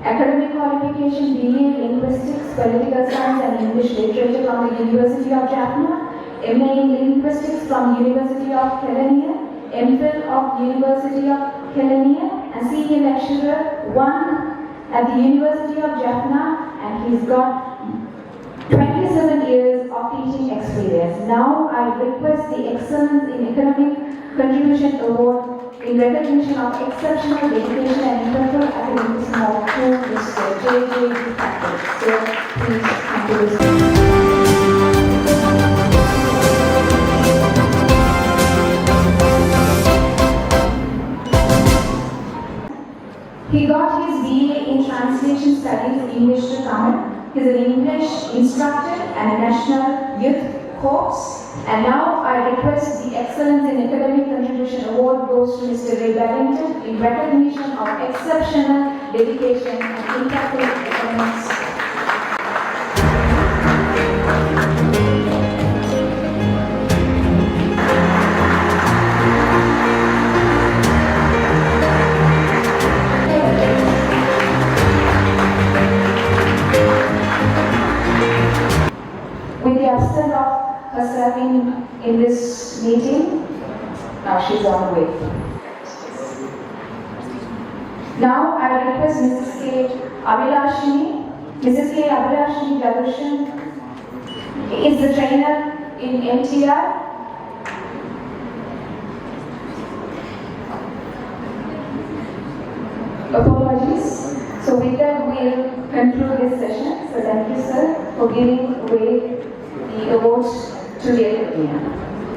Academic qualification BA in Linguistics, Political Science and English Literature from the University of Jaffna, MA in Linguistics from University of Kelaniya, MPhil of University of Kelaniya, and CA Lecturer 1 at the University of Jaffna, and he's got 27 years of teaching experience. Now I request the Excellence in Economic Contribution Award in recognition of exceptional dedication and integral academicism of Mr. J.J. Patrick. So please come to this. He got his BA in Translation Studies English to Tamil. He is an English instructor and a National Youth Corps. And now I request the Excellence in Academic Contribution Award goes to Mr. Ray Babington in recognition of exceptional dedication and integral academics. With the absence of her serving in this meeting, now she's on the way. Now I request Mrs. K. Abhilashini. Mrs. K. Abhilashini Jadushan is the trainer in MTR. Apologies. So with that we'll conclude this session. So thank you, sir, for giving away the awards to the academia.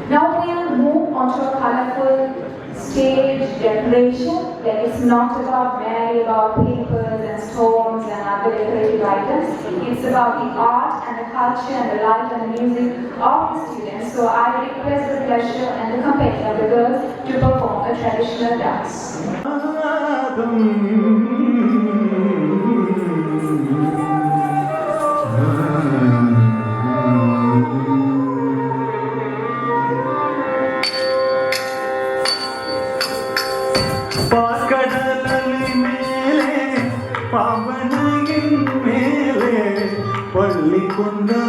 Now we'll move on to a colorful stage decoration that is not about merely about papers and stones and other decorative items. It's about the art and the culture and the light and the music of the students. So I request the pleasure and the company of the girls to perform a traditional dance. பள்ளி கொண்டாயிரங்கநாதா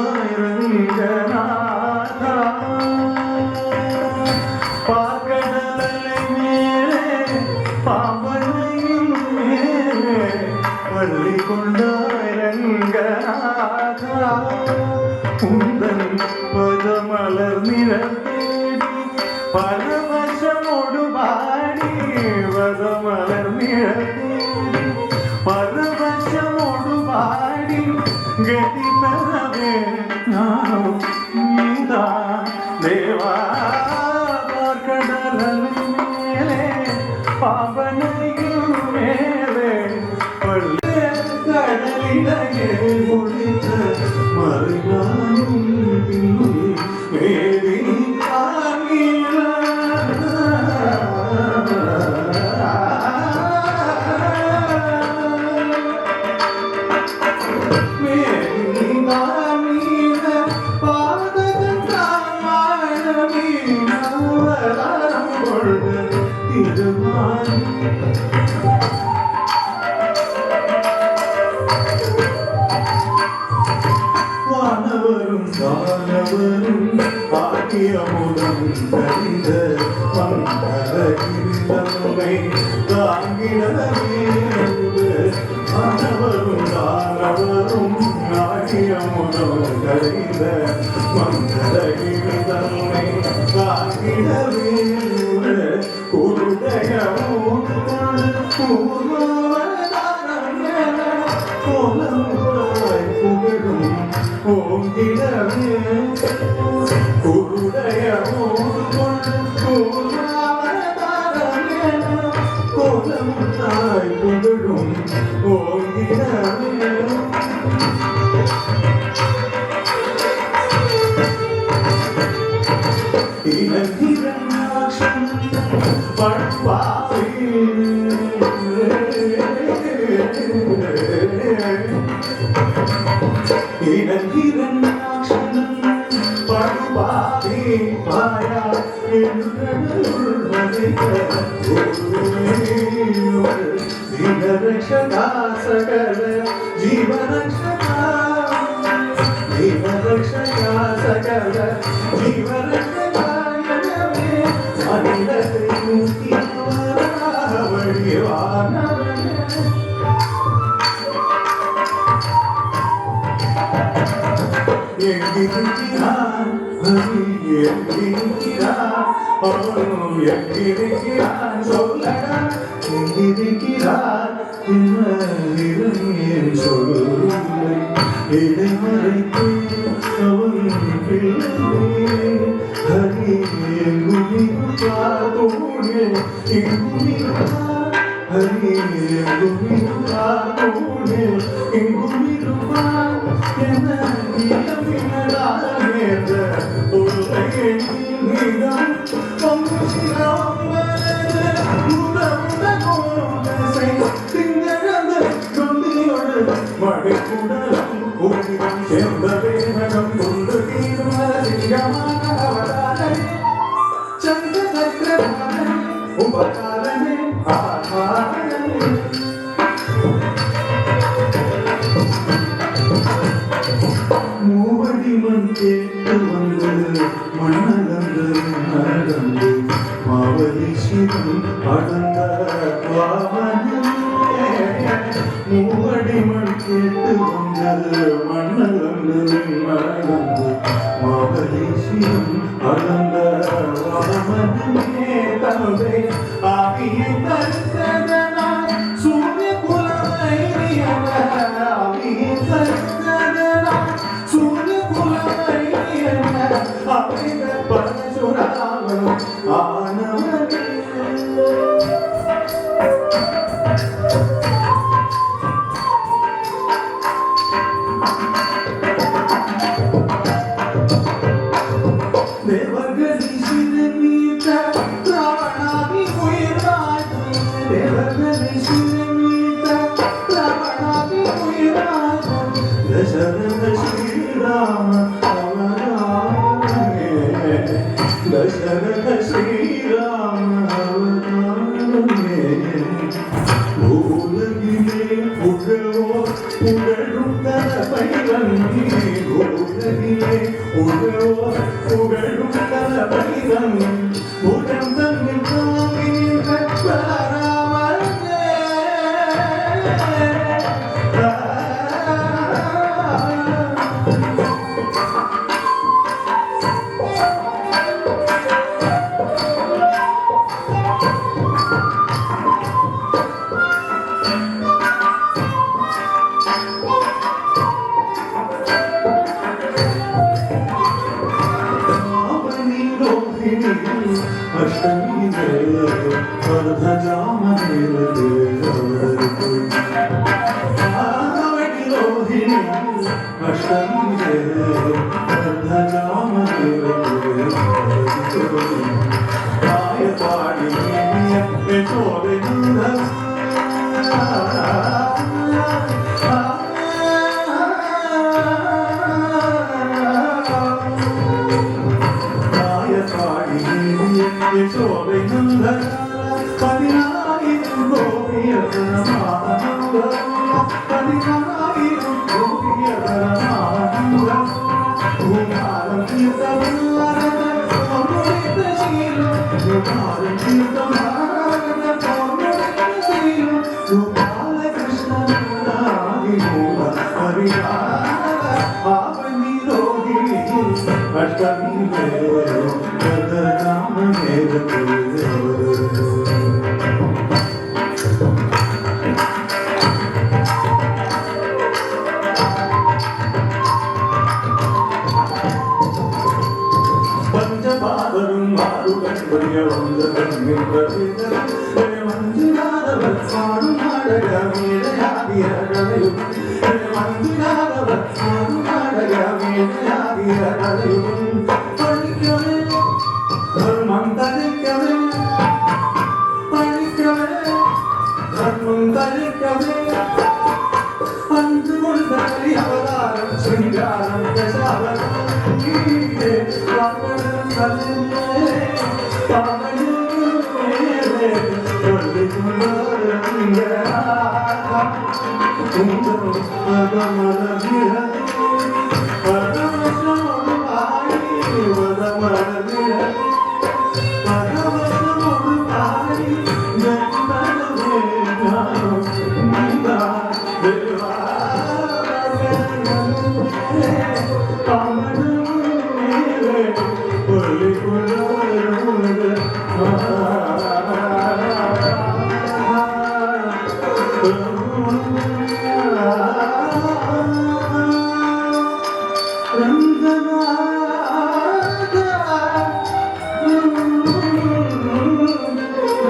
பார்க்கடலை மேலே பாவனையும் மேலே பள்ளி கொண்டாயிரங்கநாதா உந்தன் பதமலர் நிறத்தேடி பல வருஷமோடு பாடி பதமலர் நிறத்தேடி பல வருஷமோடு பாடி கதி பெறவே நானும் நீதான் தேவா கடலின் மேலே பாவனையும் மேலே பள்ளி கடலிடையே குளித்த மறுநாளும் மேவி வானவரும் தானவரும் பாக்கியமுடன் கரிந்த மங்களகிரிதன்மை தாங்கிடவே வானவரும் தானவரும் நாகியமுடன் கரிந்த மங்களகிரிதன்மை தாங்கிடவே குருதயமும் ஓங்கிடவே குருடயமும் கோலம் தாய் புகழும் ஓங்கிடவே இளங்கிரநாசம் பண்பாவே இளங்கிரநாசம் பண்பாவே பாயா என்று जीवरक्षका सकल जीवरक्षका जीवरक्षका सकल जीवरक्षका यजमे अनिलते मुक्तिवानवडिवानवडे எங்கிருக்கிறான் ஹரி எங்கிருக்கிறான் அவனும் எங்கிருக்கிறான் சொல்லடா எங்கிருக்கிறான் இன்னும் சொல்லுங்கள் இதை மறைத்து அவன் பிள்ளை ஹரி எங்குமிருப்பார் தோழே எங்குமிருப்பார் ஹரி எங்குமிருப்பார் தோழே எங்குமிருப்பார் என்ன உபகாரமே ஆத்மானே மூவடிமன் கேட்டு வந்து மண்ணகந்து நடந்து மாவலி சிவன் அடந்த பாவனே மூவடிமன் கேட்டு வந்து மண்ணகந்து நடந்து மாவலி சிவன் அடந்த பாவனே தந்தை ஆவியை தருத்ததனா சூரிய குலமை ஆவியை தருத்ததனா சூரிய குலமை அமித பரசுராம ஆனவனே தேவர்கதி சிறுமீட்ட ராவணாதி உயிராய் தேவர்கதி சிறுமீட்ட ராவணாதி உயிராய் தசரத ஸ்ரீராம அவதாரமே தசரத ஸ்ரீராம அவதாரமே உலகிலே புகழோ புகழும் தரபைவன் உலகிலே புகழோ புகழும் தரபைவன் புகழ் தன்னில் தாங்கின் கற்பராமனே अष्टमी अर्धजाम अष्टमी अर्धजाम आय पाड़ी चोरे अष्टमी पंचपादरुं मारुगण्य वंदकन्यं प्रतिदलं मंजुनादवत्सारु नाडगमेलयादियरगलयु मंजुनादवत्सारु नाडगमेलयादियरगलयु पणिकवे धर्मं तरिकवे पणिकवे धर्मं तरिकवे पंचमुण्डली अवतारं शृङ्गारं दशावतारं गीते वामनं कलिले पावनं मेले वल्लिकुमारं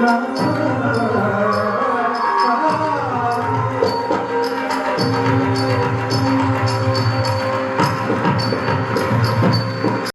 Rangana